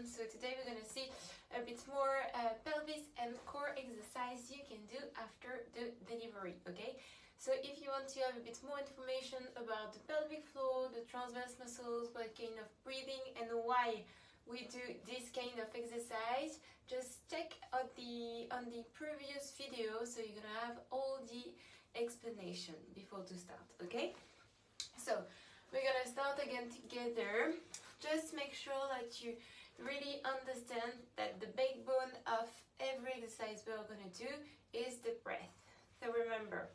everyone. So today we're going to see a bit more pelvis and core exercise you can do after the delivery, okay? So if you want to have a bit more information about the pelvic floor, the transverse muscles, what kind of breathing and why we do this kind of exercise, just check out on the previous video, so you're gonna have all the explanation before to start, okay? So we're gonna start again together. Just make sure that you really understand that the backbone of every exercise we're gonna do is the breath. So remember,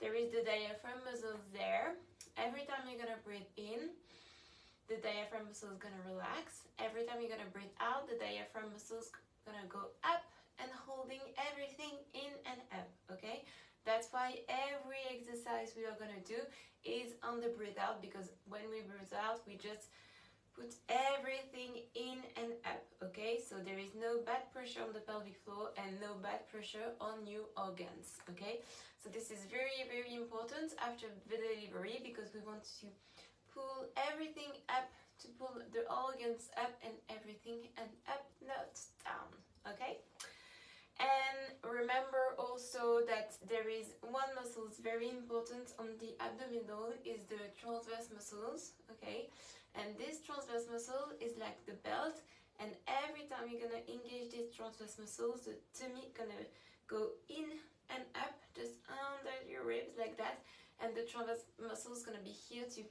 there is the diaphragm muscles there. Every time you're gonna breathe in, the diaphragm muscle is gonna relax. Every time you're gonna breathe out, the diaphragm muscle is gonna go up and holding everything in and up, okay? That's why every exercise we are gonna do is on the breathe out, because when we breathe out, we just put everything in and up, okay? So there is no bad pressure on the pelvic floor and no bad pressure on your organs, okay? So this is very, very important after the delivery, because we want to pull everything up, to pull the organs up and everything and up, not down, okay? And remember also that there is one muscle very important on the abdominal, is the transverse muscles, okay? And this transverse muscle is like the belt, and every time you're gonna engage these transverse muscles, the tummy gonna go in and up, just under your ribs like that, and the transverse muscle is gonna be here to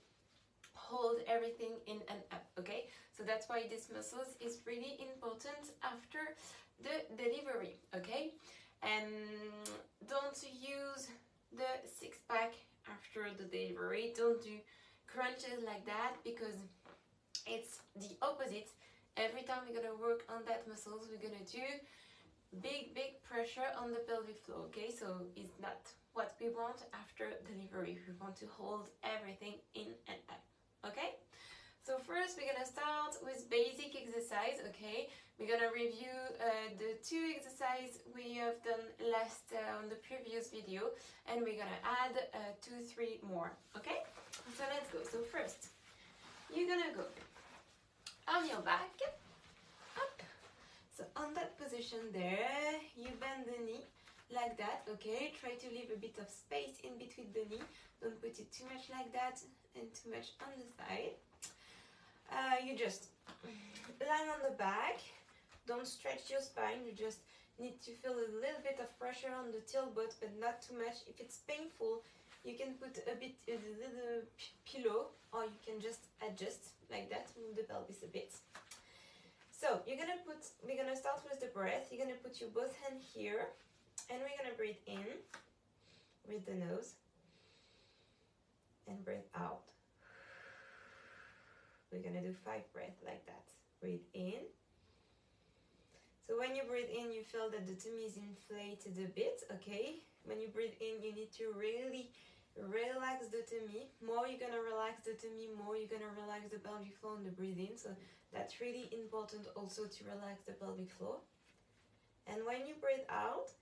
hold everything in and up, okay? So that's why this muscles is really important after the delivery, okay? And don't use the six-pack after the delivery. Don't do crunches like that, because it's the opposite. Every time we're gonna work on that muscles, we're gonna do big pressure on the pelvic floor, okay? So it's not what we want after delivery. We want to hold everything in and up, okay? So first we're gonna start with basic exercise, okay? We're gonna review the two exercises we have done last on the previous video, and we're gonna add 2-3 more, okay? So let's go. So first, you're gonna go on your back, up. So on that position there, you bend the knee like that, okay? Try to leave a bit of space in between the knee. Don't put it too much like that and too much on the side. You just lie on the back. Don't stretch your spine. You just need to feel a little bit of pressure on the tailbone, but not too much. If it's painful, you can put a little pillow, or you can just adjust like that, move the pelvis a bit. So we're gonna start with the breath. You're gonna put your both hands here, and we're gonna breathe in with the nose and breathe out. We're gonna do 5 breaths like that. Breathe in. So when you breathe in, you feel that the tummy is inflated a bit, okay? When you breathe in, you need to really relax the tummy. More you're gonna relax the tummy, more you're gonna relax the pelvic floor on the breathe in. So that's really important also to relax the pelvic floor. And when you breathe out,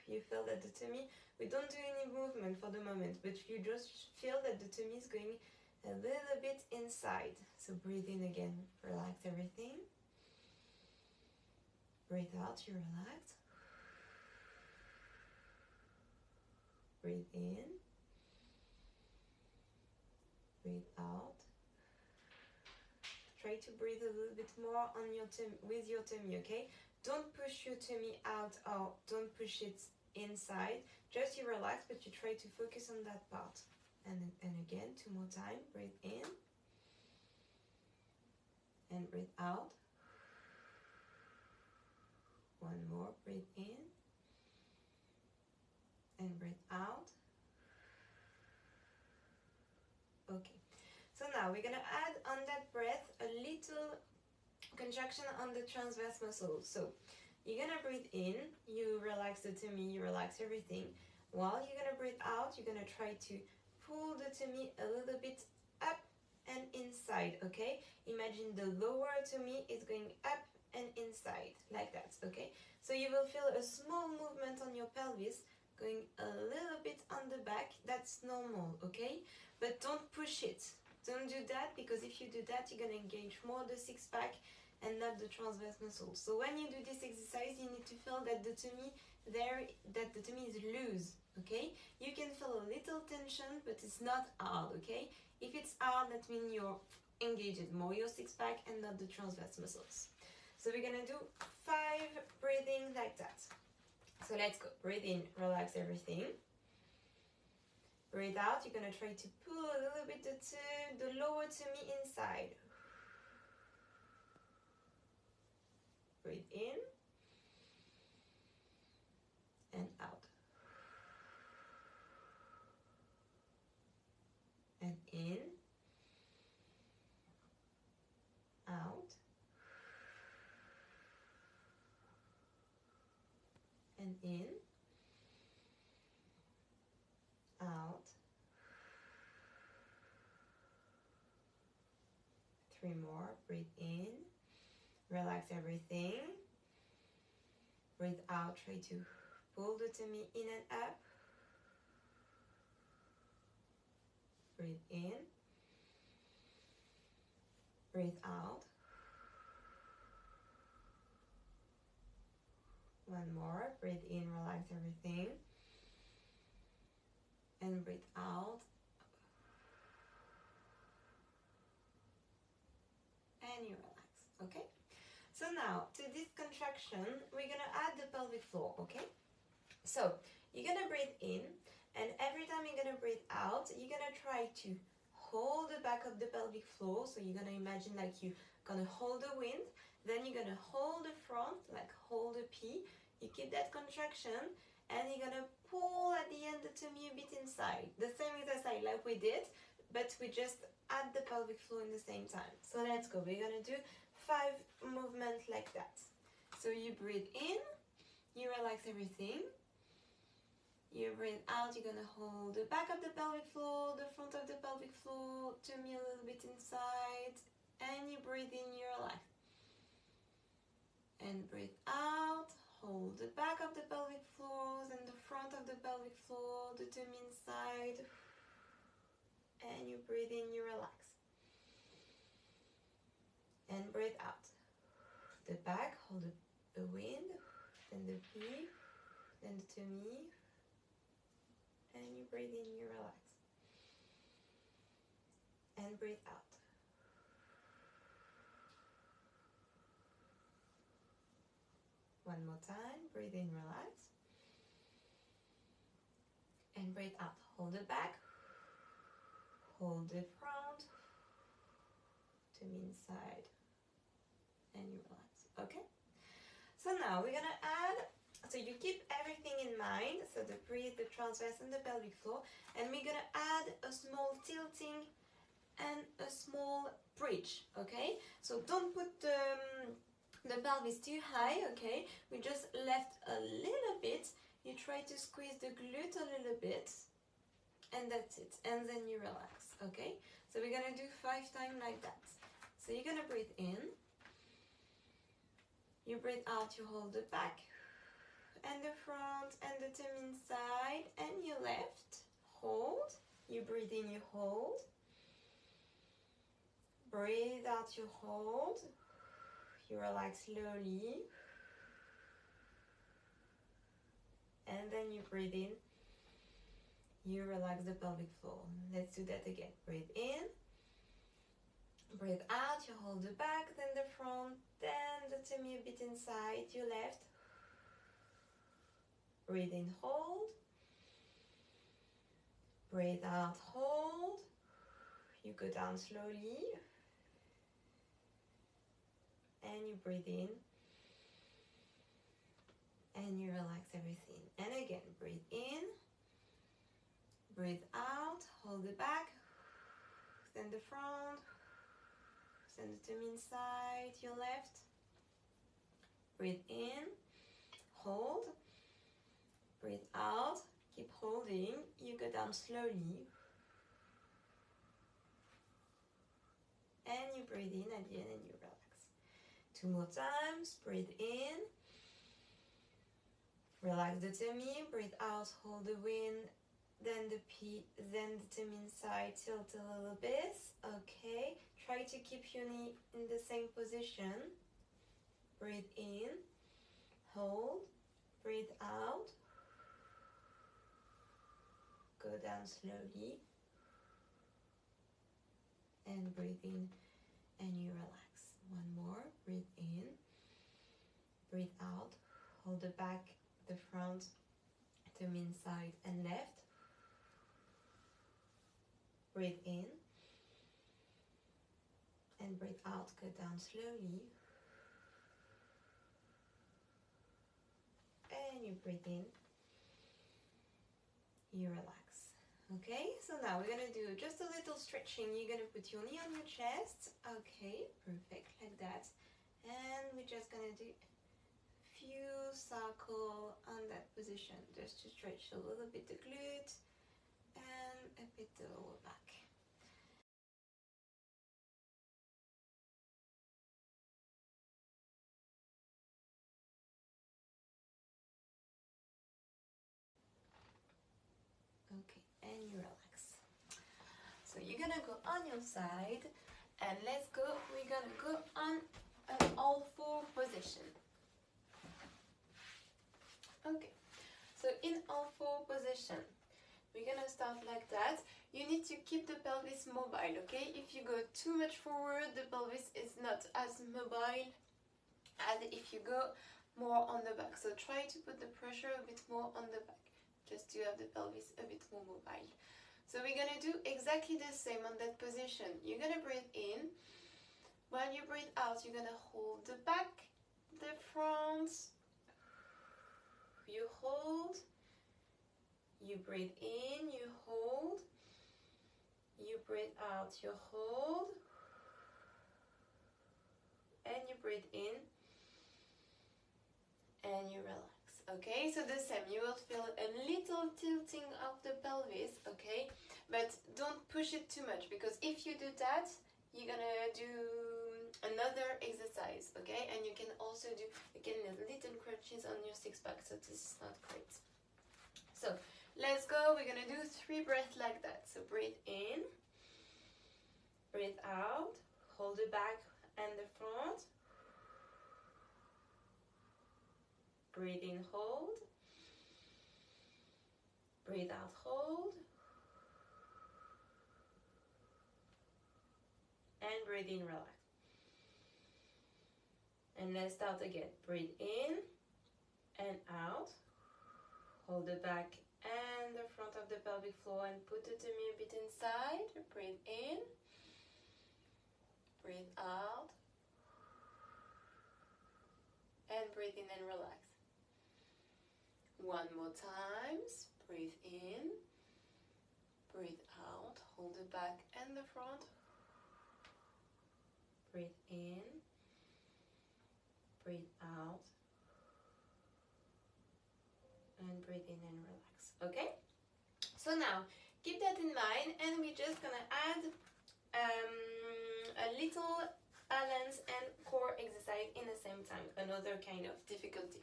you feel that the tummy, we don't do any movement for the moment, but you just feel that the tummy is going a little bit inside. So breathe in again, relax everything. Breathe out, you relax. Breathe in. Breathe out. Try to breathe a little bit more on your tummy, with your tummy, okay? Don't push your tummy out, or don't push it inside. Just you relax, but you try to focus on that part. And again, 2 more times. Breathe in and breathe out. 1 more. Breathe in and breathe out. Okay. So now we're gonna add on that breath a little contraction on the transverse muscles. So you're gonna breathe in, you relax the tummy, you relax everything. While you're gonna breathe out, you're gonna try to pull the tummy a little bit up and inside, okay? Imagine the lower tummy is going up and inside, like that, okay? So you will feel a small movement on your pelvis, going a little bit on the back. That's normal, okay? But don't push it. don't do that, because if you do that, you're gonna engage more the six-pack and not the transverse muscles. So when you do this exercise, you need to feel that the tummy is loose, okay? You can feel a little tension, but it's not hard, okay? If it's hard, that means you're engaging more your six-pack and not the transverse muscles. So we're gonna do 5 breathing like that. So let's go. Breathe in, relax everything. Breathe out, you're gonna try to pull a little bit the lower tummy inside. Breathe in and out. And in, out, and in, out. 3 more. Breathe in, relax everything. Breathe out, try to pull the tummy in and up. Breathe in, breathe out. 1 more. Breathe in, relax everything. And breathe out. And you relax, okay? So now, to this contraction, we're gonna add the pelvic floor, okay? So, you're gonna breathe in, and every time you're gonna breathe out, you're gonna try to hold the back of the pelvic floor. So you're gonna imagine like you're gonna hold the wind, then you're gonna hold the front, like hold the P. You keep that contraction, and you're gonna pull at the end the tummy a bit inside. The same exercise like we did, but we just add the pelvic floor in the same time. So let's go. We're gonna do 5 movements like that. So you breathe in, you relax everything. You breathe out, you're gonna hold the back of the pelvic floor, the front of the pelvic floor, tummy a little bit inside, and you breathe in, you relax. And breathe out, hold the back of the pelvic floors and the front of the pelvic floor, the tummy inside, and you breathe in, you relax. And breathe out. The back, hold the wind, then the P, then the tummy, and you breathe in, you relax. And breathe out. One more time, breathe in, relax. And breathe out. Hold the back, hold the front, tummy inside, and you relax, okay? So now we're gonna add, so you keep everything in mind, so the breathe, the transverse and the pelvic floor, and we're gonna add a small tilting and a small bridge, okay? So don't put the pelvis too high, okay? We just left a little bit, you try to squeeze the glute a little bit, and that's it, and then you relax, okay? So we're gonna do 5 times like that. So you're gonna breathe in, you breathe out, you hold the back and the front and the tummy inside, and you left, hold, you breathe in, you hold, breathe out, you hold, you relax slowly, and then you breathe in, you relax the pelvic floor. Let's do that again. Breathe in, breathe out, you hold the back, then the front, then the tummy a bit inside, you left, breathe in, hold, breathe out, hold, you go down slowly, and you breathe in, and you relax everything. And again, breathe in, breathe out, hold the back, then the front, then the tummy inside, your left, breathe in, hold, breathe out, keep holding, you go down slowly, and you breathe in at the end and you relax. 2 more times, breathe in, relax the tummy, breathe out, hold the wind then the P, then determine side, tilt a little bit. Okay, try to keep your knee in the same position. Breathe in, hold, breathe out, go down slowly, and breathe in, and you relax. One more, breathe in, breathe out, hold the back, the front, determine side and left. Breathe in and breathe out, go down slowly. And you breathe in, you relax. Okay, so now we're gonna do just a little stretching. You're gonna put your knee on your chest. Okay, perfect, like that. And we're just gonna do a few circles on that position, just to stretch a little bit the glute and a bit the lower back. Okay, and you relax. So you're gonna go on your side, and let's go. We're gonna go on an all four position. Okay, so in all four position, we're gonna start like that. You need to keep the pelvis mobile, okay? If you go too much forward, the pelvis is not as mobile as if you go more on the back. So try to put the pressure a bit more on the back, just to have the pelvis a bit more mobile. So we're gonna do exactly the same on that position. You're gonna breathe in. When you breathe out, you're gonna hold the back, the front. You hold. You breathe in, you hold. You breathe out, you hold. And you breathe in. And you relax. Okay, so the same, you will feel a little tilting of the pelvis, okay? But don't push it too much, because if you do that, you're gonna do another exercise, okay? And you can also do, again, little crunches on your six-pack, so this is not great. So, let's go, we're gonna do 3 breaths like that. So breathe in, breathe out, hold the back and the front. Breathe in, hold. Breathe out, hold. And breathe in, relax. And let's start again. Breathe in and out. Hold the back and the front of the pelvic floor and put the tummy a bit inside. Breathe in. Breathe out. And breathe in and relax. One more time. Breathe in. Breathe out. Hold the back and the front. Breathe in. Breathe out. And breathe in and relax. Okay? So now, keep that in mind, and we're just gonna add a little balance and core exercise in the same time, another kind of difficulty.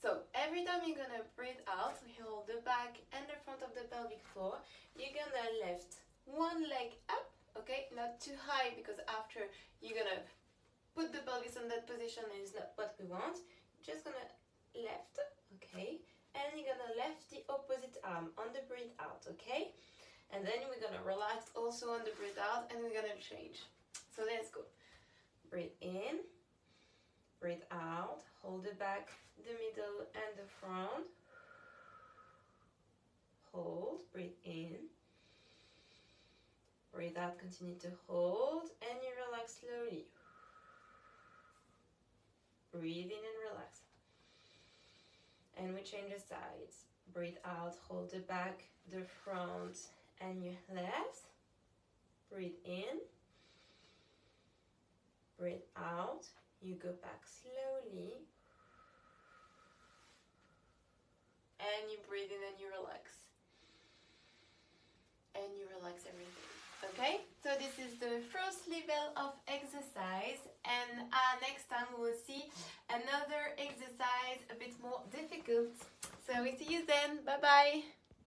So every time you're gonna breathe out, you hold the back and the front of the pelvic floor. You're gonna lift one leg up, okay? Not too high, because after you're gonna put the pelvis in that position and it's not what we want. Just gonna lift, okay? And you're gonna lift the opposite arm on the breathe out, okay? And then we're gonna relax also on the breathe out, and we're gonna change. So let's go. Breathe in, breathe out, hold the back, the middle and the front. Hold, breathe in. Breathe out, continue to hold, and you relax slowly. Breathe in and relax. And we change the sides. Breathe out, hold the back, the front, and you left. Breathe in. Breathe out. You go back slowly. And you breathe in and you relax. And you relax everything. Okay? So this is the first level of exercise, and next time we will see another exercise a bit more difficult. So we see you then. Bye bye.